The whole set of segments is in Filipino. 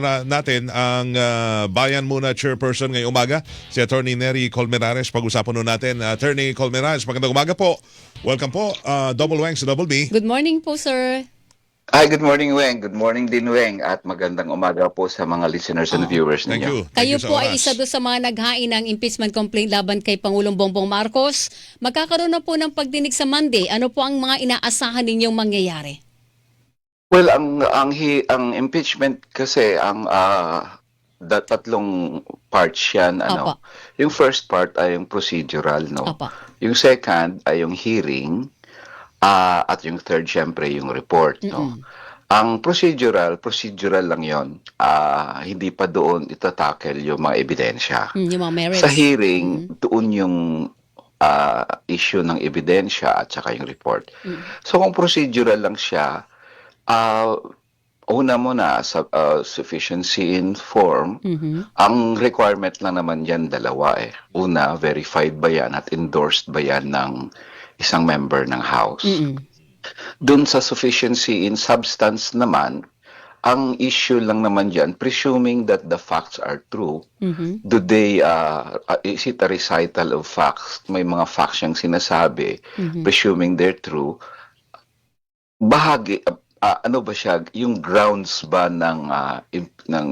natin ang Bayan Muna Chairperson ngayong umaga, si Attorney Nery Colmenares. Pag-usapan nun natin. Attorney Colmenares, magandang umaga po. Welcome po. Double Wang sa Double B. Good morning po, sir. Hi, good morning, Weng. Good morning din, Weng. At magandang umaga po sa mga listeners and viewers Thank ninyo. you. Thank Kayo you sa po ay oras. isa doon sa mga naghain ng impeachment complaint laban kay Pangulong Bongbong Marcos. Magkakaroon na po ng pagdinig sa Monday. Ano po ang mga inaasahan ninyong mangyayari? Well, ang impeachment kasi tatlong parts yan, Opo. Yung first part ay yung procedural, no. Opo. Yung second ay yung hearing, at yung third syempre yung report, no. Ang procedural lang 'yon. Hindi pa doon itatackle yung mga ebidensya. Yung mga merits. Sa hearing, doon yung issue ng ebidensya at saka yung report. So kung procedural lang siya, una muna sa sufficiency in form, ang requirement lang naman yan dalawa eh. Una, verified ba yan at endorsed ba yan ng isang member ng House. Doon sa sufficiency in substance naman, ang issue lang naman dyan, presuming that the facts are true, do they, is it a recital of facts? May mga facts siyang sinasabi, presuming they're true, bahagi, ano ba siya, yung grounds ba ng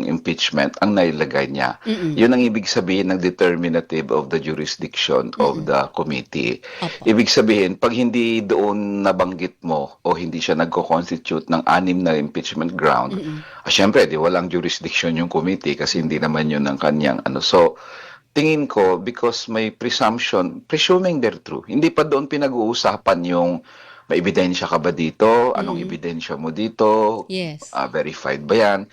impeachment ang nailagay niya. Yun ang ibig sabihin ng determinative of the jurisdiction of the committee. Opo. Ibig sabihin, pag hindi doon nabanggit mo o hindi siya nagko-constitute ng 6 na impeachment ground, syempre, walang jurisdiction yung committee kasi hindi naman yun ang kanyang ano. So, tingin ko, because may presumption, presuming they're true, hindi pa doon pinag-uusapan yung may ebidensya ka ba dito? Anong ebidensya mo dito? Yes. Verified ba yan?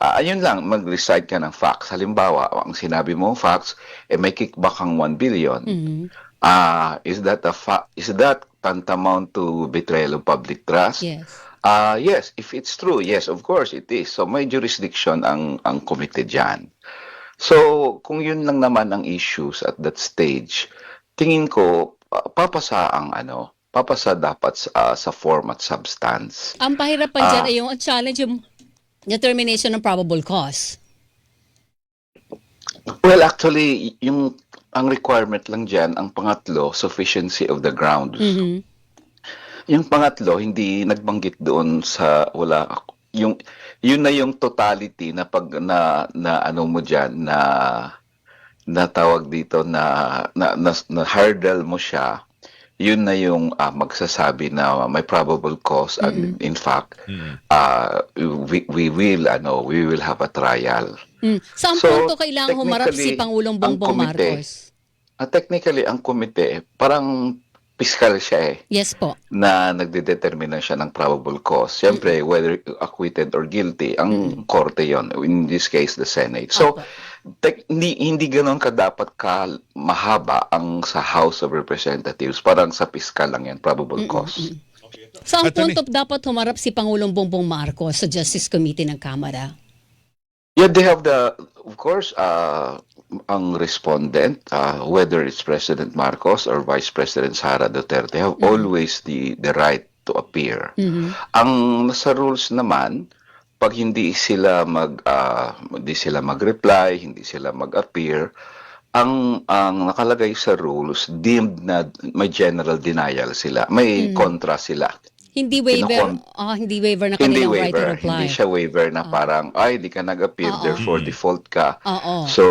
Ayun lang, mag-recite ka ng facts. Halimbawa, ang sinabi mo facts, may kickback kang 1 billion. Is that tantamount to betrayal of public trust? Yes. Yes, if it's true, yes, of course it is. So may jurisdiction ang committee dyan. So kung yun lang naman ang issues at that stage, tingin ko papasa dapat sa form at substance. Ang pahirapan dyan ay yung challenge yung determination ng probable cause. Well, actually, ang requirement lang dyan, ang pangatlo, sufficiency of the grounds. Yung pangatlo, hindi nagbanggit doon sa yun na yung totality na pag na ano mo diyan na tawag dito na hurdle mo siya. Yun na yung magsasabi na may probable cause and in fact we will have a trial. Saan So, punto kailangan humarap si technically, Pangulong ang Bongbong komite, Marcos? Technically ang komite parang piskal siya Yes po. na nagdedetermina siya ng probable cause. Siyempre, whether acquitted or guilty, ang korte yon, in this case, the Senate. So, hindi ganon dapat mahaba ang sa House of Representatives. Parang sa piskal lang yan, probable cause. Saan Attorney- punto dapat humarap si Pangulong Bongbong Marcos sa Justice Committee ng Kamara? Yeah, they have of course, ang respondent, whether it's President Marcos or Vice President Sara Duterte, have always the right to appear. Ang nasa rules naman, pag hindi sila mag-reply, hindi sila mag-appear, ang nakalagay sa rules, deemed na may general denial sila, may kontra sila. Hindi waiver, hindi waiver na Hindi kanilang right to waiver, reply. hindi siya waiver na parang, di ka nag-appear, therefore default ka. Oo. So,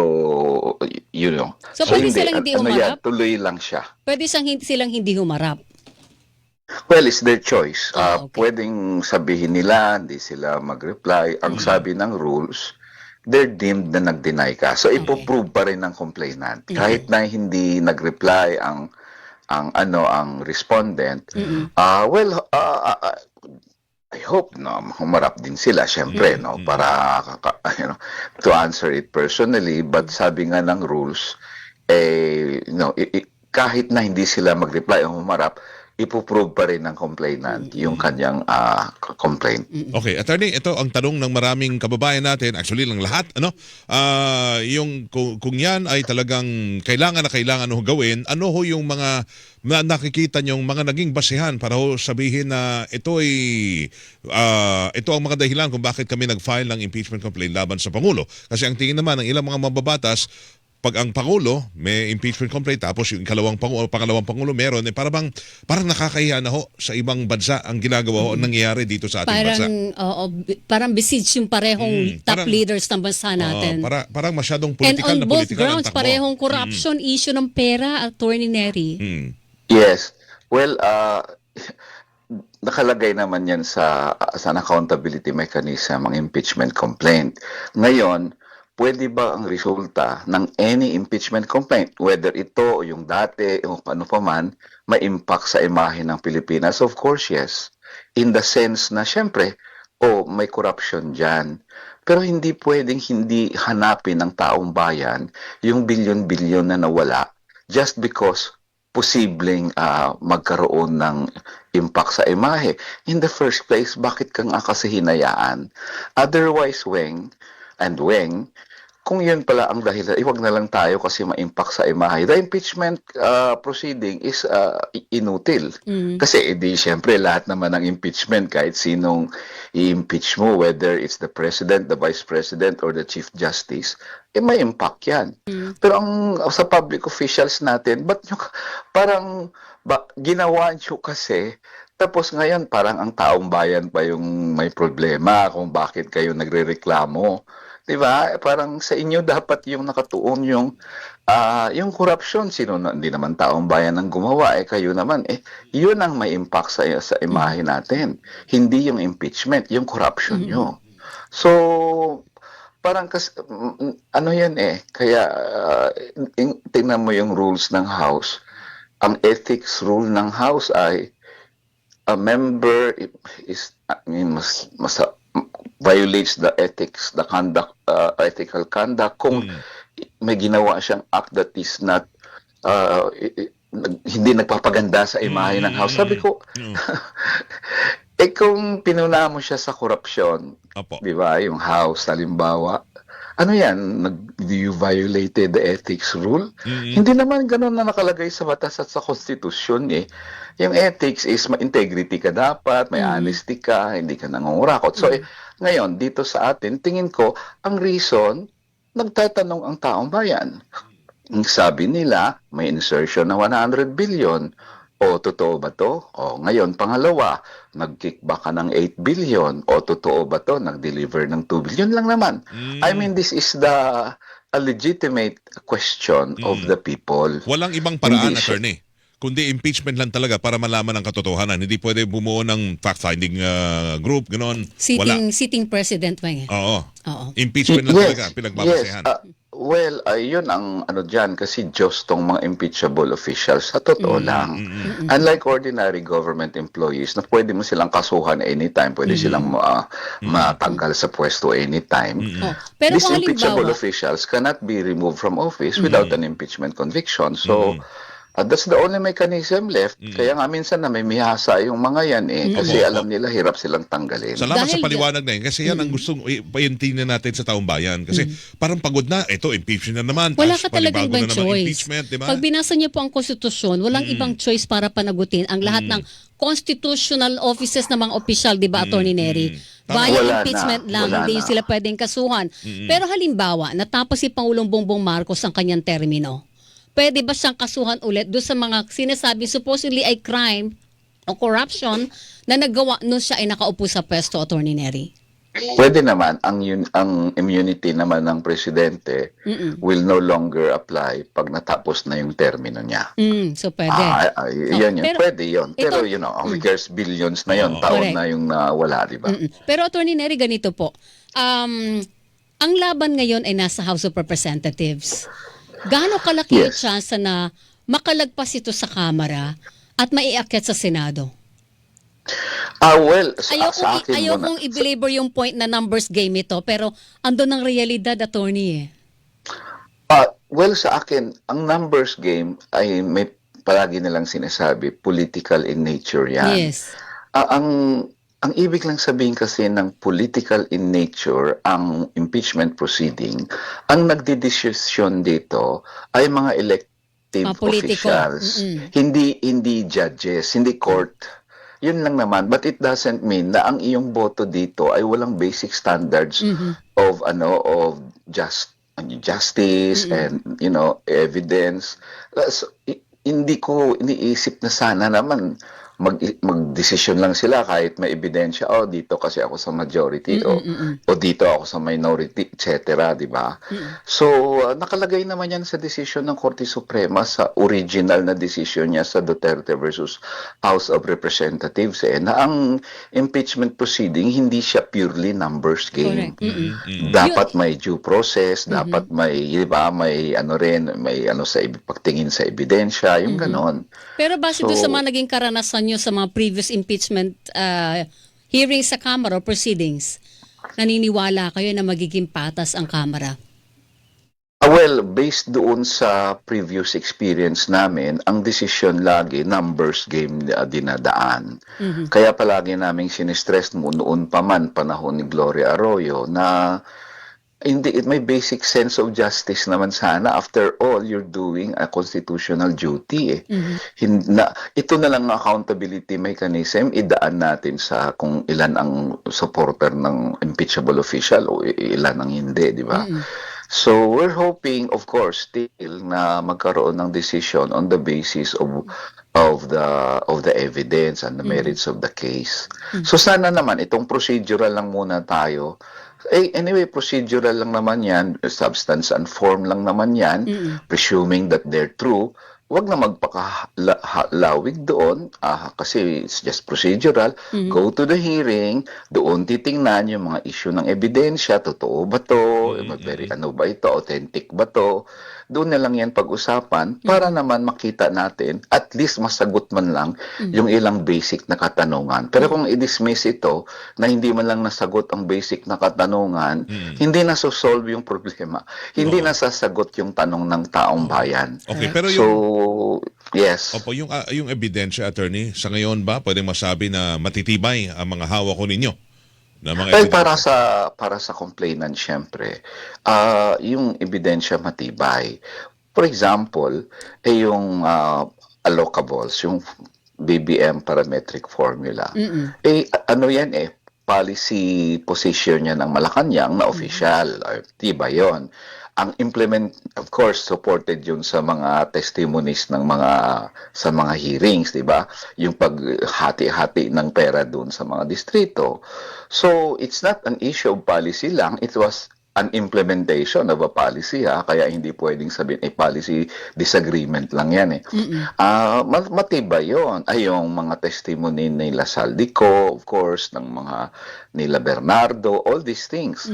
So, pwede silang hindi humarap? Tuloy lang siya. Pwede silang hindi humarap. Well, it's their choice. Okay. Pwedeng sabihin nila, hindi sila mag-reply. Ang sabi ng rules, they're deemed na nag-deny ka. So, ipoprove pa rin ng complainant. Kahit na hindi nag-reply ang respondent, I hope humarap din sila syempre para to answer it personally, but sabi nga ng rules kahit na hindi sila mag-reply o humarap, ipoprove pa rin ng complainant yung kanyang complaint. Okay, attorney, ito ang tanong ng maraming kababayan natin, actually lang lahat, ano? Yung kung yan ay talagang kailangan ho gawin, ano ho yung mga nakikita niyong mga naging basehan para ho sabihin na ito ay ito ang mga dahilan kung bakit kami nag-file ng impeachment complaint laban sa Pangulo. Kasi ang tingin naman ng ilang mga mababatas, pag ang Pangulo may impeachment complaint tapos yung pangalawang Pangulo meron, parang nakakahiya na ho sa ibang bansa ang ginagawa ho, nangyayari dito sa ating bansa. Parang besiege yung parehong top parang- leaders ng bansa natin. Parang masyadong And political on na both political ang grounds, takbo. parehong corruption issue ng pera, Attorney Neri. Yes. Well, nakalagay naman yan sa an accountability mechanism ang impeachment complaint. Ngayon, pwede ba ang resulta ng any impeachment complaint, whether ito o yung dati o ano pa man, ma-impact sa imahe ng Pilipinas? Of course, yes. In the sense na, syempre, may corruption dyan. Pero hindi pwedeng hindi hanapin ng taong bayan yung bilyon-bilyon na nawala just because posibleng magkaroon ng impact sa imahe. In the first place, bakit ka nga kasi hinayaan? Otherwise, Weng, kung yun pala ang dahilan, iwag na lang tayo kasi ma-impact sa imahe. The impeachment proceeding is inutil. Kasi syempre lahat naman ng impeachment, kahit sinong i-impeach mo, whether it's the President, the Vice President, or the Chief Justice, may impact yan. Pero sa public officials natin, ginawa nyo kasi, tapos ngayon parang ang taong bayan pa yung may problema kung bakit kayo nagrereklamo. Diba? Parang sa inyo dapat yung nakatuon yung corruption. Hindi naman taong bayan ang gumawa. Kayo naman. Yun ang may impact sa imahe natin. Hindi yung impeachment, yung corruption nyo. So, parang ano yan Kaya, tingnan mo yung rules ng House. Ang ethics rule ng House ay a member violates the ethics, the conduct, ethical conduct kung may ginawa siyang act that is not hindi nagpapaganda sa imahe ng House. Sabi ko, kung pinuna mo siya sa korupsyon, di ba, yung House, halimbawa, ano yan, you violated the ethics rule? Hindi naman ganun na nakalagay sa batas at sa konstitusyon Yung ethics is integrity ka dapat, may honesty ka, hindi ka nangungurakot. So, ngayon, dito sa atin, tingin ko, ang reason, nagtatanong ang taong bayan. Sabi nila, may insertion na 100 billion. O, totoo ba to? O, ngayon, pangalawa, nag-kickback ka ng 8 billion. O, totoo ba to? Nag-deliver ng 2 billion lang naman. I mean, this is a legitimate question of the people. Walang ibang paraan, attorney, kundi impeachment lang talaga para malaman ang katotohanan. Hindi pwede bumuo ng fact-finding group, gano'n. Sitting president, Weng. Oo. Impeachment lang talaga, pinagbabasehan. Well, yun ang dyan, kasi Diyos tong mga impeachable officials, sa totoo lang. Unlike ordinary government employees, na pwede mo silang kasuhan anytime, pwede silang matanggal sa pwesto anytime. Pero These kung impeachable halimbawa, officials cannot be removed from office without an impeachment conviction. So, that's the only mechanism left. Kaya nga minsan na may mihasa yung mga yan kasi alam nila hirap silang tanggalin. Salamat sa Dahil paliwanag na yun. Kasi yan ang gustong paintinin natin sa taong bayan. Kasi parang pagod na. Ito, impeachment na naman. wala Tapos ka talagang panibago ibang na naman choice. impeachment, di ba? Pag binasa niyo po ang konstitusyon, walang ibang choice para panagutin ang lahat ng constitutional offices ng mga opisyal, di ba, Attorney Neri? Via Wala impeachment na, lang, wala hindi na. sila pwedeng kasuhan. Pero halimbawa, natapos si Pangulong Bongbong Marcos ang kanyang termino. Pwede ba siyang kasuhan ulit doon sa mga sinasabi supposedly ay crime o corruption na nagawa nung siya ay nakaupo sa pwesto, Attorney Neri? Pwede naman, ang immunity naman ng presidente will no longer apply pag natapos na yung termino niya. So pwede. Yun. pero Pwede yun. Pero ito- who cares, billions na yun, taon Correct. na yung nawala, di ba? Pero Attorney Neri, ganito po. Ang laban ngayon ay nasa House of Representatives. Gaano kalaki yung Yes. chance na makalagpas ito sa Kamara at maiakyat sa Senado? Well, sa akin muna. Ayokong i-belabor yung point na numbers game ito, pero andun ang realidad, Attorney. Well, sa akin, ang numbers game ay palagi nilang sinasabi, political in nature yan. Yes. Ang ibig lang sabihin kasi ng political in nature, ang impeachment proceeding, ang nagdedesisyon dito ay mga elective Mga politiko. officials, hindi judges, hindi court. Yun lang naman, but it doesn't mean na ang iyong boto dito ay walang basic standards of justice and evidence. So, hindi ko iniisip na sana naman magdesisyon lang sila kahit may ebidensya, dito kasi ako sa majority o dito ako sa minority, etc., di ba? So, nakalagay naman yan sa desisyon ng Korte Suprema sa original na desisyon niya sa Duterte versus House of Representatives na ang impeachment proceeding hindi siya purely numbers game. Correct. Dapat may due process, dapat may, di ba, may sa pagtingin sa ebidensya, yung ganon. Pero base doon So, sa mga naging karanasan nyo sa mga previous impeachment hearings sa Kamara o proceedings, naniniwala kayo na magiging patas ang Kamara? Well, based doon sa previous experience namin, ang desisyon lagi, numbers game dinadaan. Kaya palagi naming sinistress mo noon pa man, panahon ni Gloria Arroyo, na hindi, may basic sense of justice naman sana. After all, you're doing a constitutional duty. Ito na lang ang accountability mechanism, idaan natin sa kung ilan ang supporter ng impeachable official o ilan ang hindi, di ba? So, we're hoping, of course, still na magkaroon ng decision on the basis of the evidence and the merits of the case. So, sana naman, itong procedural lang muna tayo. Anyway, procedural lang naman yan, substance and form lang naman yan, presuming that they're true. Wag na magpakalawig doon kasi it's just procedural. Go to the hearing, doon titingnan yung mga issue ng ebidensya, totoo ba to, ano ba ito, authentic ba to. Doon na lang yan pag-usapan para naman makita natin, at least masagot man lang yung ilang basic na katanungan. Pero kung i-dismiss ito na hindi man lang nasagot ang basic na katanungan, hindi na solve yung problema. Hindi na sasagot yung tanong ng taong bayan. Okay, pero Yes. Opo, yung ebidensya, attorney, sa ngayon ba pwedeng masabi na matitibay ang mga hawak ko ninyo? Na mga Well, ebidensya? para sa complainant, syempre, yung ebidensya matibay. For example, yung allocables, yung BBM parametric formula. Ano yan policy position niya ng Malacanang na official. Diba yon? Ang implement, of course, supported yun sa mga testimonies ng sa mga hearings, di ba? Yung paghati-hati ng pera doon sa mga distrito. So, it's not an issue of policy lang. It was an implementation of a policy, kaya hindi pwedeng sabihin, policy disagreement lang yan matibay yun. Yung mga testimony nila Saldico, of course, ng mga nila Bernardo, all these things.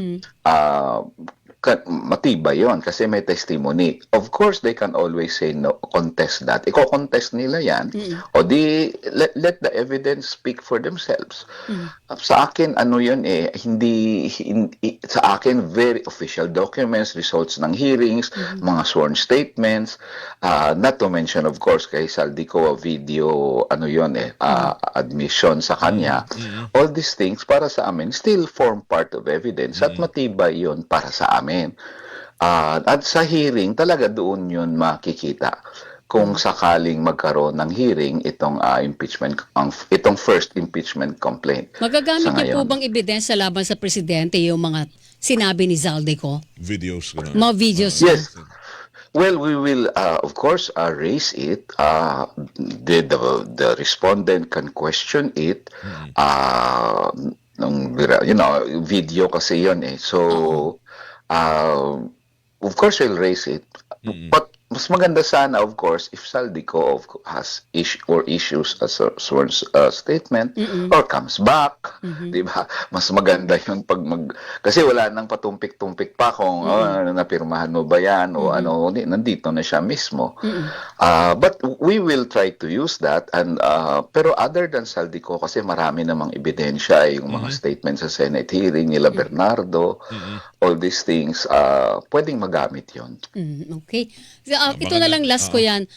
Matibay yon kasi may testimony. Of course, they can always say no, contest that. Iko-contest nila yan. O let the evidence speak for themselves. Sa akin, hindi, sa akin, very official documents, results ng hearings, mga sworn statements, not to mention, of course, kay Saldico, video, admission sa kanya. All these things, para sa amin, still form part of evidence at matibay yon para sa amin. At sa hearing, talaga doon yun makikita kung sakaling magkaroon ng hearing itong itong first impeachment complaint. Magagamit niyo po bang ebidensya laban sa presidente yung mga sinabi ni Zaldico? Videos. Mga videos. Yes. Well, we will, of course, raise it. The respondent can question it. Video kasi yun So, of course, we'll raise it. But mas maganda sana, of course, if Saldico has issues as a sworn statement or comes back, di ba? Mas maganda yun kasi wala nang patumpik-tumpik pa kung napirmahan mo ba yan o nandito na siya mismo. But we will try to use that. Pero other than Saldico, kasi marami namang ebidensya, yung mga statements sa Senate hearing nila Bernardo, all these things, pwedeng magamit yun. Okay. ito na lang last ko yan.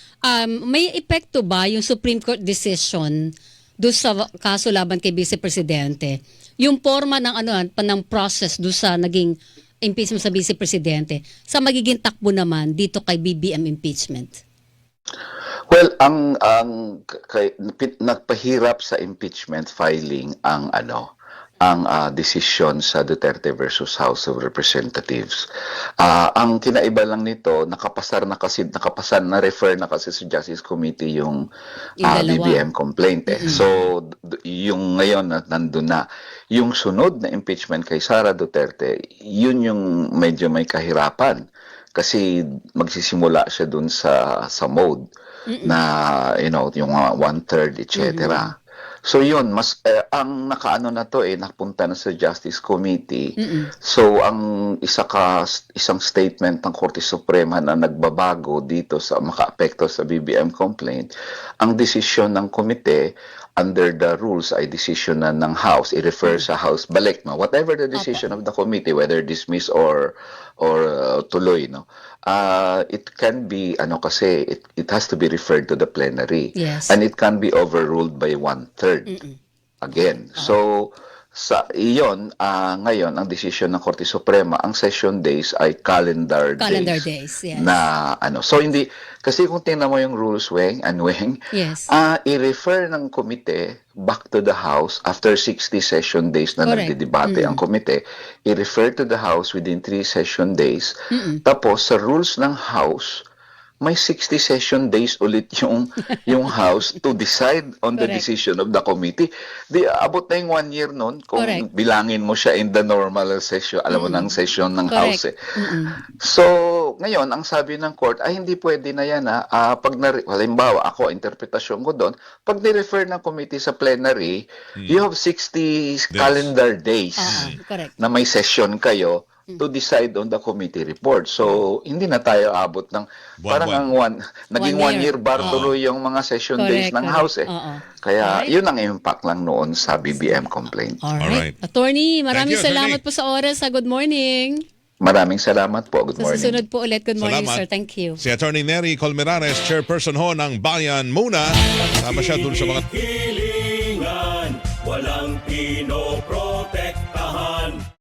May epekto ba yung Supreme Court decision doon sa kaso laban kay Vice Presidente? Yung forma ng ng process doon sa naging impeachment sa Vice Presidente sa magiging takbo naman dito kay BBM impeachment? Well, nagpahirap sa impeachment filing ang desisyon sa Duterte versus House of Representatives. Ang kinaiba lang nito, nakapasar na refer na kasi sa Justice Committee yung BBM complaint. So, yung ngayon nandun na. Yung sunod na impeachment kay Sara Duterte, yun yung medyo may kahirapan. Kasi magsisimula siya dun sa mode na, yung 1/3, etc. So yun, ang nakaano na to napunta na sa Justice Committee. So ang isang statement ng Korte Suprema na nagbabago dito sa makaapekto sa BBM complaint, ang desisyon ng komite under the rules ay decision na ng House, i-refer sa House, balik whatever the decision of the committee, whether dismiss or tuloy, it can be kasi it has to be referred to the plenary. Yes. And it can be overruled by 1/3 again. So sa iyon, ngayon ang desisyon ng Korte Suprema, ang session days ay calendar days, yes. Na so hindi kasi kung tingnan mo yung rules, Weng, yes. I-refer ng komite back to the House after 60 session days na nagdidebate ang komite, i-refer to the House within 3 session days. Tapos sa rules ng House, may 60 session days ulit yung House to decide on the decision of the committee. Abot na yung 1 year nun kung bilangin mo siya in the normal session, alam mo ng session ng House . So, ngayon, ang sabi ng court, ay hindi pwede na yan halimbawa, ako, interpretasyon ko doon, pag ni-refer ng committee sa plenary, you have 60 calendar days na may session kayo to decide on the committee report. So, hindi na tayo abot ng parang naging 1 year bar tuloy yung mga session days ng House . Kaya yun ang impact lang noon sa BBM complaint. Alright. Attorney, maraming Thank you, salamat Attorney. po sa oras. Good morning. Maraming salamat po. Good Sa morning. susunod po ulit. Good morning, Salamat. sir. Thank you. Si Attorney Nery Colmenares, chairperson ho ng Bayan Muna. Tama siya dun sa mga Hilingan, walang pinoprotektahan.